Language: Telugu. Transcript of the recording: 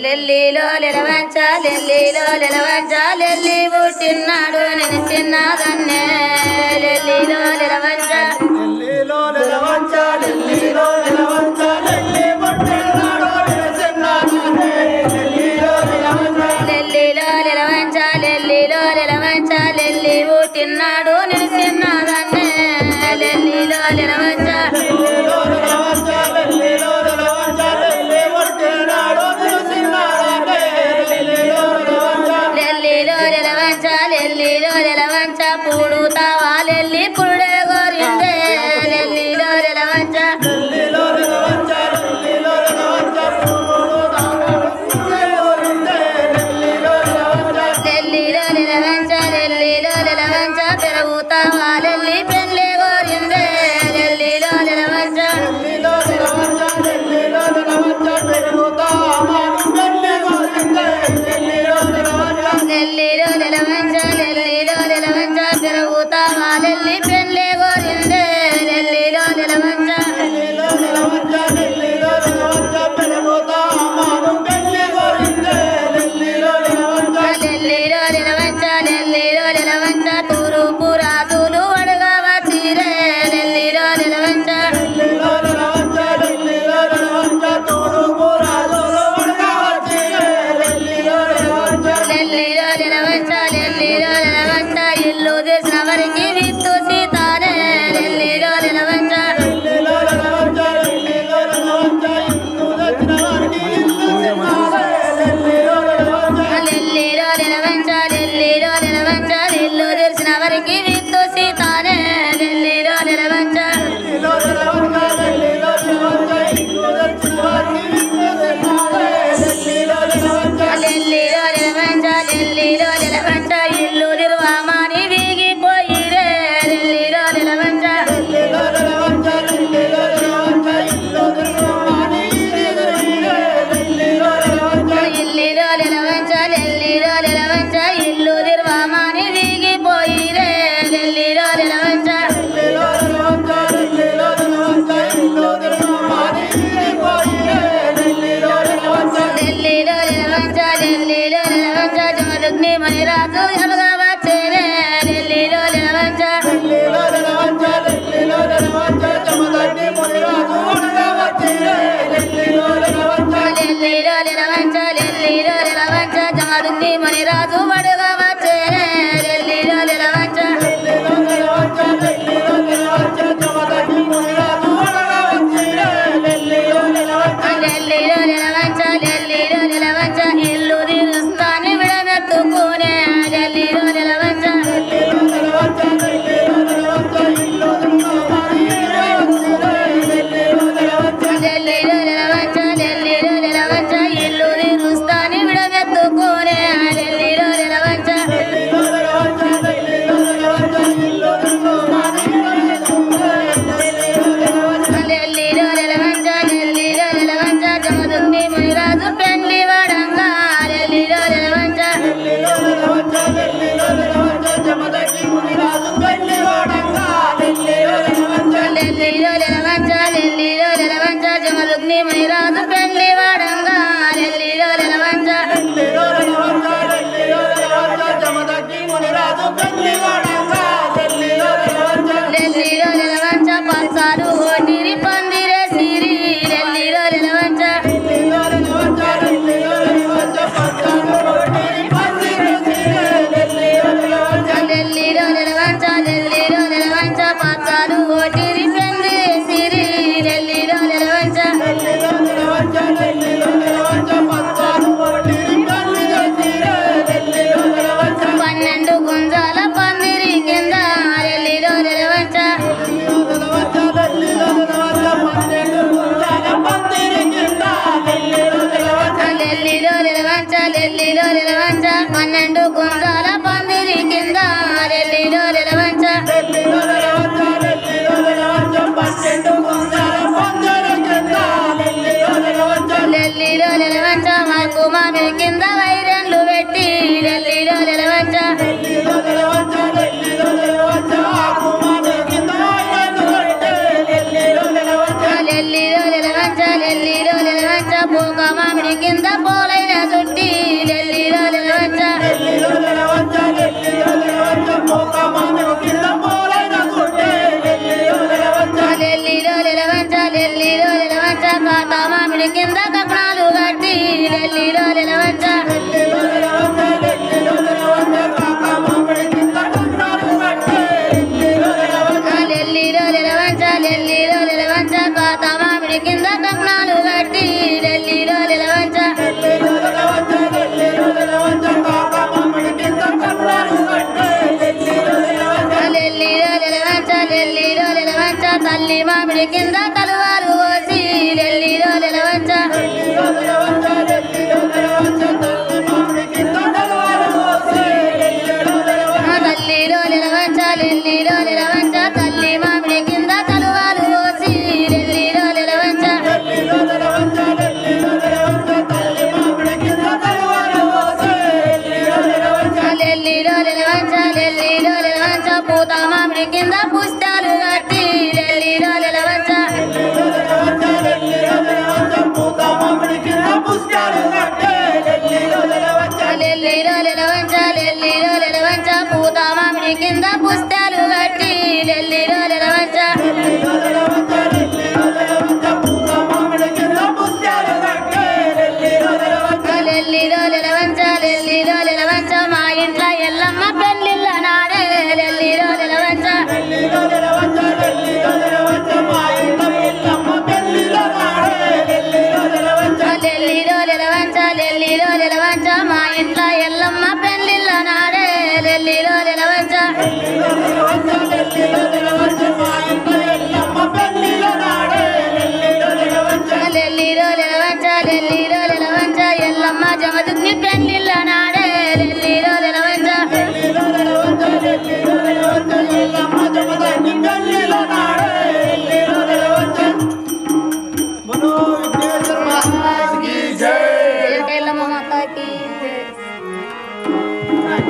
లెల్లిలో లెలవంచ లెల్లిలో లెలవంచ లెల్లి పుట్టినాడు నేను చిన్నదన్నే లెల్లిలో లెలవంచ లెల్లిలో లెలవంచ లెల్లిలో లెలవంచ లెల్లి పుట్టినాడు నేను చిన్నదన్నే లెల్లిలో లెలవంచ లెల్లిలో లెలవంచ లెల్లిలో లెలవంచ లెల్లి పుట్టినాడు నేను చిన్నదన్నే లెల్లిలో లెలవంచ లెల్లిలో లెలవంచ లెల్లిలో లెలవంచ లెల్లి పుట్టినాడు నేను చిన్నదన్నే లెల్లిలో లెలవంచ లెల్లిలో లెలవంచ లెల్లిలో లెలవంచ పుడుతావా లెల్లి పురుడే గోరిందే లెల్లిలో లెలవంచ లెల్లిలో లెలవంచ లెల్లిలో లెలవంచ లెల్లిలో లెలవంచ లెల్లిలో లెలవంచ పెరుగుతావా లెల్లి పెళ్ళి గోరిందే లెల్లిలో లెలవంచ లెల్లిలో లెలవంచ లెల్లిలో లెలవంచ పెరుగుతావా పెళ్ళి గోరిందే లెల్లిలో లెలవంచ లెల్లిలో లెలవంచ లెల్లిలో లెలవంచ పెరుగుతావా లెల్లి పెళ్ళి గోరిందే లెల్లిలో లెలవంచ లెల్లిలో లెలవంచ లెల్లిలో లెలవంచ పెరుగుతావా పెళ్ళి గోరిందే లెల్లిలో లెలవంచ లెల్లిలో లెలవంచ లెల్లిలో లెలవంచ తూరుపు రాజులు అడగవచ్చిరే లెల్లిలో లెలవంచ లెల్లిలో లెలవంచ లెల్లిలో లెలవంచ తూరుపు రాజులు అడగవచ్చిరే లెల్లిలో లెలవంచ లెల్లిలో లెలవంచ లెల్లిలో లెలవంచ ఇల్లు తెసిన వరికి విత్తు సీతారే లెల్లిలో లెలవంచ లెల్లిలో లెలవంచ లెల్లిలో లెలవంచ ఇల్లు తెచ్చిన వారికి ఇల్లు తెచ్చారే లెల్లిలో లెలవంచ లెల్లిలో లెలవంచ లెల్లిలో లెలవంచ ఇల్లు తెరిచిన వరికి విత్తు సీతారే లెల్లిలో లెలవంచ లెల్లిలో లెలవంచ లెల్లిలో లెలవంచ ఇల్లు తెచ్చిన వారికి ఇల్లు తెచ్చారే లెల్లిలో లెలవంచ లెల్లిలో లెలవంచ లెల్లిలో లెలవంచ ఇల్లు తిరువామాని వీగిపోయిరే లెల్లిలో లెలవంచ లెల్లిలో లెలవంచ లెల్లిలో లెలవంచ ఇల్లు తెచ్చిన లెల్లిలో లెలవంచ ఇల్లిలో లెలవంచ లెల్లిలో లెలవంచ ఇల్లు తిరువామాని వీగిపోయిరే లెల్లిలో లెలవంచ లెల్లిలో లెలవంచ లెల్లిలో లెలవంచ ఇల్లు తెచ్చిన పోయిరే లెల్లిలో లెలవంచ లెల్లిలో లెలవంచ లెల్లిలో లెలవంచ జమదగ్ని మణిరాజు ఎమగవచ్చేరే లెల్లిలో లెలవంచ లెల్లిలో లెలవంచ లెల్లిలో లెలవంచ జమదగ్ని మునిరాజు అడగవచ్చిరే లెల్లిలో లెలవంచ లెల్లిలో లెలవంచ లెల్లిలో లెలవంచ జమదగ్ని మణిరాజు అడగవచ్చేరే లెల్లిలో లెలవంచ లెల్లిలో లెలవంచ లెల్లిలో లెలవంచ జమదగ్ని మునిరాజు అడగవచ్చిరే లెల్లిలో లెలవంచ లెల్లిలో లెలవంచ లెల్లిలో లెలవంచ ఇల్లు తిరుస్తాని విడమెత్తుకునే లెల్లిలో లెలవంచ లెల్లిలో లెలవంచ లెల్లిలో లెలవంచ ఇల్లు లెల్లిలో లెలవంచ లెల్లిలో లెలవంచ ఇల్లు తిరుస్తాని విడమెత్తుకునే లెల్లిలో లెలవంచ లెల్లిలో లెలవంచ లెల్లిలో లెలవంచ ఇల్లు లెల్లిలో లెలవంచ లెల్లిలో లెలవంచ జమదగ్ని మునిరాజు పెండ్లి వడంగా లెల్లిలో లెలవంచ లెల్లిలో లెలవంచ లెల్లిలో లెలవంచ జమదగ్ని మునిరాజు పెళ్లి వాడంగా లెల్లిలో లెలవంచ లెల్లిలో లెలవంచ లెల్లిలో లెలవంచ జమదగ్ని మునిరాజు పెండ్లి వడంగా లెల్లిలో లెలవంచ లెల్లిలో లెలవంచ లెల్లిలో లెలవంచ జమదగ్ని మునిరాజు పెళ్లి వాడంగా లెల్లిలో లెలవంచ లెల్లిలో లెలవంచ పల్సారు ఓటిరి పందిరే సిరి లెల్లిలో లెలవంచ లెల్లిలో లెలవంచ లెల్లిలో లెలవంచ పచ్చాను కొట్టిరి పందిరి సిరే లెల్లిలో లెలవంచ లెల్లిలో లెలవంచ లెల్లిలో లెలవంచ పల్సారు ఓటిరి పందిరే సిరి లెల్లిలో లెలవంచ లెల్లిలో లెలవంచ లెల్లిలో లెలవంచ పచ్చాను కొట్టిరి పందిరి సిరే లెల్లిలో లెలవంచ 12 గుంజాల పందిరి కింద లెల్లిలో లెలవంచ లెల్లిలో లెలవంచ లెల్లిలో లెలవంచ 12 గుంజాల పందిరి కింద లెల్లిలో లెలవంచ లెల్లిలో లెలవంచ లెల్లిలో లెలవంచ 12 గుంజాల పందిరి కింద లెల్లిలో లెలవంచ లెల్లిలో లెలవంచ లెల్లిలో లెలవంచ 12 గుంజాల పందిరి కింద లెల్లిలో లెలవంచ లెల్లిలో లెలవంచ మాకు మామి కింద వైరెండ్లు పెట్టి లెల్లిలో లెలవంచ లెల్లిలో లెలవంచ లెల్లిలో లెలవంచ కుమారి కింద వైరలు కొట్టే లెల్లిలో లెలవంచ లెల్లిలో లెలవంచ లెల్లి కింద పోలైన చుట్టి లెల్లిలో నిలవంచ లెల్లిలో నిలవంచ లెల్లిలో నిలవంచ పోకమామె కింద పోలైన చుట్టి లెల్లిలో నిలవంచ లెల్లిలో నిలవంచ లెల్లిలో నిలవంచ కాత మామిడి కింద కపడాలు కట్టి లెల్లిలో నిలవంచ లెల్లిలో నిలవంచ లెల్లిలో నిలవంచ పోకమామె కింద కపడాలు కట్టి లెల్లిలో నిలవంచ లెల్లిలో నిలవంచ లెల్లిలో నిలవంచ కాత మామిడి కింద కపడాలు కట్టి లెల్లిలో నిలవంచ లెల్లిలో నిలవంచ లెల్లిలో నిలవంచ పోకమామె కింద కపడాలు కట్టి లెల్లిలో నిలవంచ లెల్లిలో నిలవంచ లెల్లిలో నిలవంచ తల్లి మామిడి కింద కలువాలు పోసి లెల్లిలో నిలవంచ లెల్లిలో నిలవంచ లెల్లిలో నిలవంచ పోకమామె కింద కపడాలు పోసి లెల్లిలో నిలవంచ తల్లిలో నిలవంచ లెల్లిలో నిలవంచ తల్లి మామిడి కింద కలువాలు పోసి లెల్లిలో నిలవంచ లెల్లిలో నిలవంచ లెల్లిలో నిలవంచ పోకమామె కింద కపడాలు పోసి లెల్లిలో నిలవంచ లెల్లిలో నిలవంచ లెల్లిలో నిలవంచ పూత మామిడి కింద పుష్టాలు కట్టి లెల్లిలో నిలవంచ లెల్లిలో నిలవంచ లెల్లిలో నిలవంచ పోకమామె కింద పుష్పాలు కట్టి లెల్లిలో నిలవంచ లెల్లిలో నిలవంచ లెల్లిలో నిలవంచ పూత మామిడి కింద పుష్టాలు కట్టి లెల్లిలో నిలవంచ లెల్లిలో నిలవంచ లెల్లిలో నిలవంచ పోకమామె కింద పుష్పాలు కట్టి లెల్లిలో నిలవంచ లెల్లిలో నిలవంచ లెల్లిలో నిలవంచ మా ఇంట్లో ఎల్లమ్మ పెళ్ళిళ్ళ నాడే లెల్లిలో నిలవంచ లెల్లిలో నిలవంచ లెల్లిలో నిలవంచ మా ఇంట పిల్లమ్మ పెళ్ళిలో నాడే లెల్లిలో నిలవంచ లెల్లిలో నిలవంచ లెల్లిలో నిలవంచ మా ఇంట్లో ఎల్లమ్మ పెళ్ళిళ్ళ నాడే లెల్లిలో నిలవంచ లెల్లిలో నిలవంచ లెల్లిలో నిలవంచ మా ఇంట ఎల్లమ్మ పెళ్ళిలో నాడే లెల్లిలో నిలవంచ లెల్లిలో నిలవంచ లెల్లిలో నిలవంచ ఎల్లమ్మ జమదుగ్ని పెళ్ళిళ్ళ నాడే లెల్లిలో నిలవంచ లెల్లిలో నిలవంచ లెల్లిలో నిలవంచ ఎల్లమ్మ జమదగ్ని పెళ్ళిలో నాడే లెల్లిలో నిలవంచ మనో విఘ్నేశ్వర మహారాజ్ కి జై ఎల్లమ్మ మాతాకి జై.